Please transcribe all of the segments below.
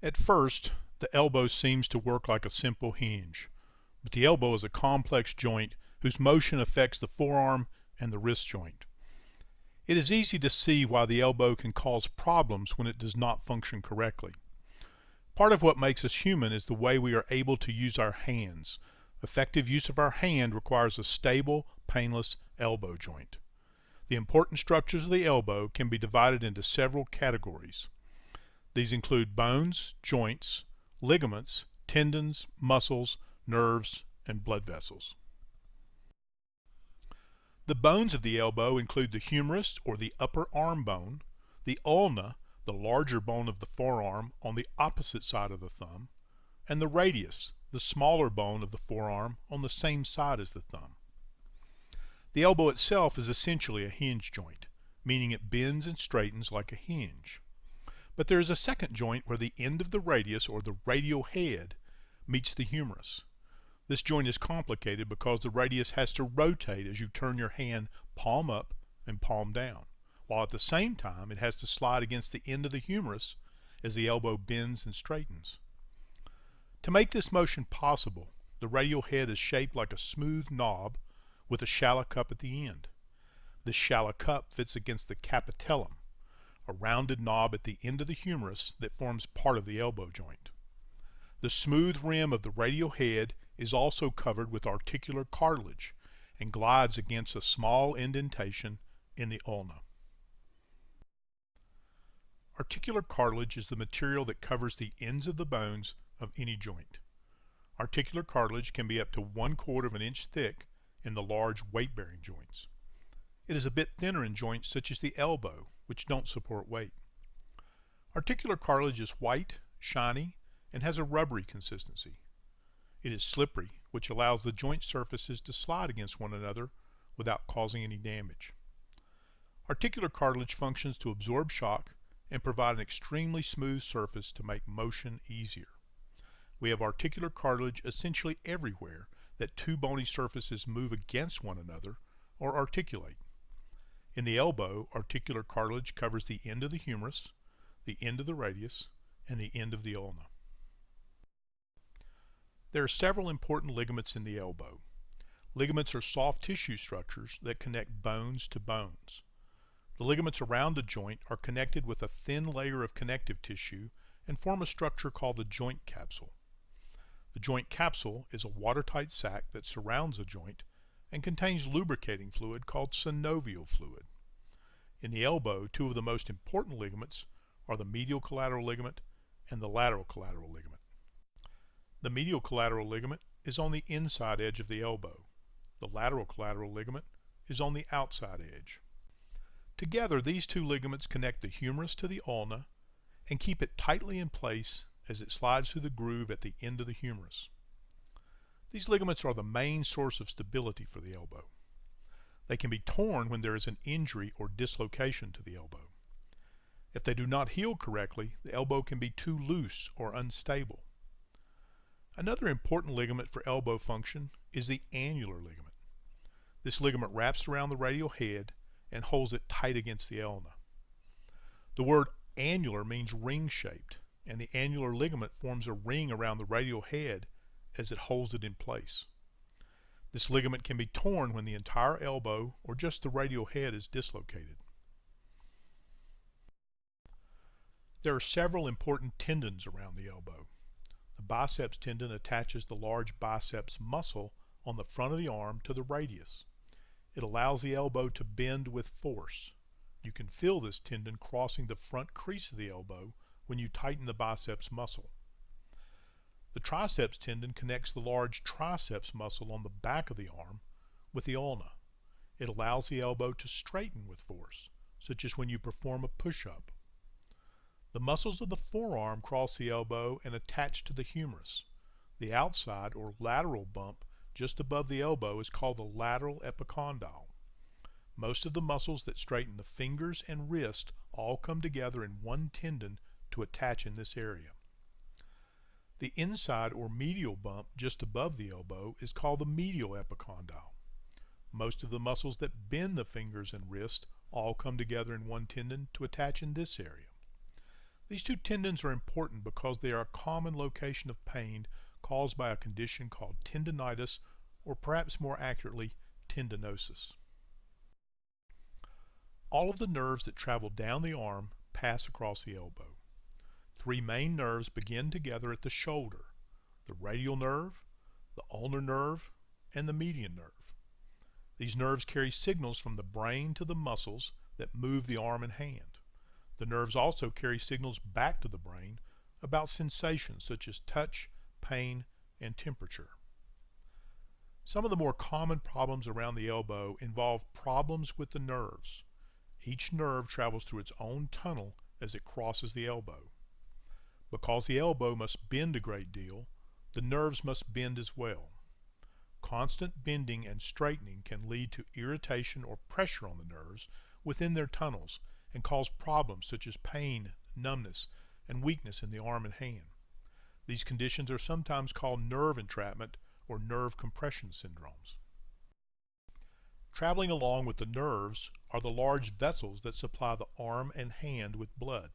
At first, the elbow seems to work like a simple hinge, but the elbow is a complex joint whose motion affects the forearm and the wrist joint. It is easy to see why the elbow can cause problems when it does not function correctly. Part of what makes us human is the way we are able to use our hands. Effective use of our hand requires a stable, painless elbow joint. The important structures of the elbow can be divided into several categories. These include bones, joints, ligaments, tendons, muscles, nerves, and blood vessels. The bones of the elbow include the humerus or the upper arm bone, the ulna, the larger bone of the forearm on the opposite side of the thumb, and the radius, the smaller bone of the forearm on the same side as the thumb. The elbow itself is essentially a hinge joint, meaning it bends and straightens like a hinge. But there is a second joint where the end of the radius or the radial head meets the humerus. This joint is complicated because the radius has to rotate as you turn your hand palm up and palm down, while at the same time it has to slide against the end of the humerus as the elbow bends and straightens. To make this motion possible, the radial head is shaped like a smooth knob with a shallow cup at the end. This shallow cup fits against the capitellum, a rounded knob at the end of the humerus that forms part of the elbow joint. The smooth rim of the radial head is also covered with articular cartilage and glides against a small indentation in the ulna. Articular cartilage is the material that covers the ends of the bones of any joint. Articular cartilage can be up to 1/4 of an inch thick in the large weight-bearing joints. It is a bit thinner in joints such as the elbow, which don't support weight. Articular cartilage is white, shiny, and has a rubbery consistency. It is slippery, which allows the joint surfaces to slide against one another without causing any damage. Articular cartilage functions to absorb shock and provide an extremely smooth surface to make motion easier. We have articular cartilage essentially everywhere that two bony surfaces move against one another or articulate. In the elbow, articular cartilage covers the end of the humerus, the end of the radius, and the end of the ulna. There are several important ligaments in the elbow. Ligaments are soft tissue structures that connect bones to bones. The ligaments around a joint are connected with a thin layer of connective tissue and form a structure called the joint capsule. The joint capsule is a watertight sac that surrounds a joint and contains lubricating fluid called synovial fluid. In the elbow, two of the most important ligaments are the medial collateral ligament and the lateral collateral ligament. The medial collateral ligament is on the inside edge of the elbow. The lateral collateral ligament is on the outside edge. Together, these two ligaments connect the humerus to the ulna and keep it tightly in place as it slides through the groove at the end of the humerus. These ligaments are the main source of stability for the elbow. They can be torn when there is an injury or dislocation to the elbow. If they do not heal correctly, the elbow can be too loose or unstable. Another important ligament for elbow function is the annular ligament. This ligament wraps around the radial head and holds it tight against the ulna. The word annular means ring-shaped, and the annular ligament forms a ring around the radial head as it holds it in place. This ligament can be torn when the entire elbow or just the radial head is dislocated. There are several important tendons around the elbow. The biceps tendon attaches the large biceps muscle on the front of the arm to the radius. It allows the elbow to bend with force. You can feel this tendon crossing the front crease of the elbow when you tighten the biceps muscle. The triceps tendon connects the large triceps muscle on the back of the arm with the ulna. It allows the elbow to straighten with force, such as when you perform a push-up. The muscles of the forearm cross the elbow and attach to the humerus. The outside or lateral bump just above the elbow is called the lateral epicondyle. Most of the muscles that straighten the fingers and wrist all come together in one tendon to attach in this area. The inside or medial bump just above the elbow is called the medial epicondyle. Most of the muscles that bend the fingers and wrist all come together in one tendon to attach in this area. These two tendons are important because they are a common location of pain caused by a condition called tendinitis, or perhaps more accurately, tendinosis. All of the nerves that travel down the arm pass across the elbow. Three main nerves begin together at the shoulder: the radial nerve, the ulnar nerve, and the median nerve. These nerves carry signals from the brain to the muscles that move the arm and hand. The nerves also carry signals back to the brain about sensations such as touch, pain, and temperature. Some of the more common problems around the elbow involve problems with the nerves. Each nerve travels through its own tunnel as it crosses the elbow. Because the elbow must bend a great deal, the nerves must bend as well. Constant bending and straightening can lead to irritation or pressure on the nerves within their tunnels and cause problems such as pain, numbness, and weakness in the arm and hand. These conditions are sometimes called nerve entrapment or nerve compression syndromes. Traveling along with the nerves are the large vessels that supply the arm and hand with blood.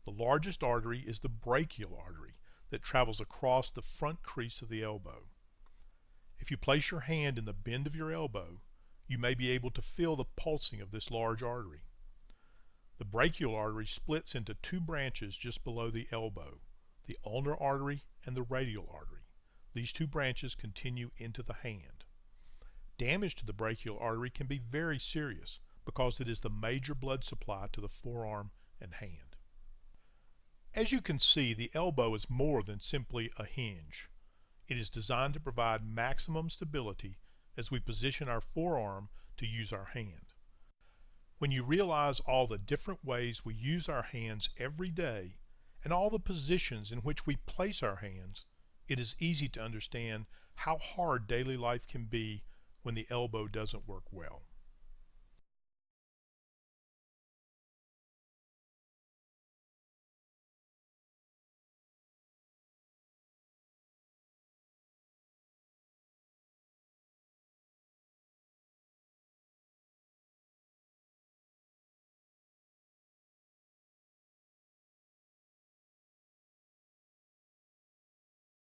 The largest artery is the brachial artery that travels across the front crease of the elbow. If you place your hand in the bend of your elbow, you may be able to feel the pulsing of this large artery. The brachial artery splits into two branches just below the elbow: the ulnar artery and the radial artery. These two branches continue into the hand. Damage to the brachial artery can be very serious because it is the major blood supply to the forearm and hand. As you can see, the elbow is more than simply a hinge. It is designed to provide maximum stability as we position our forearm to use our hand. When you realize all the different ways we use our hands every day and all the positions in which we place our hands, it is easy to understand how hard daily life can be when the elbow doesn't work well.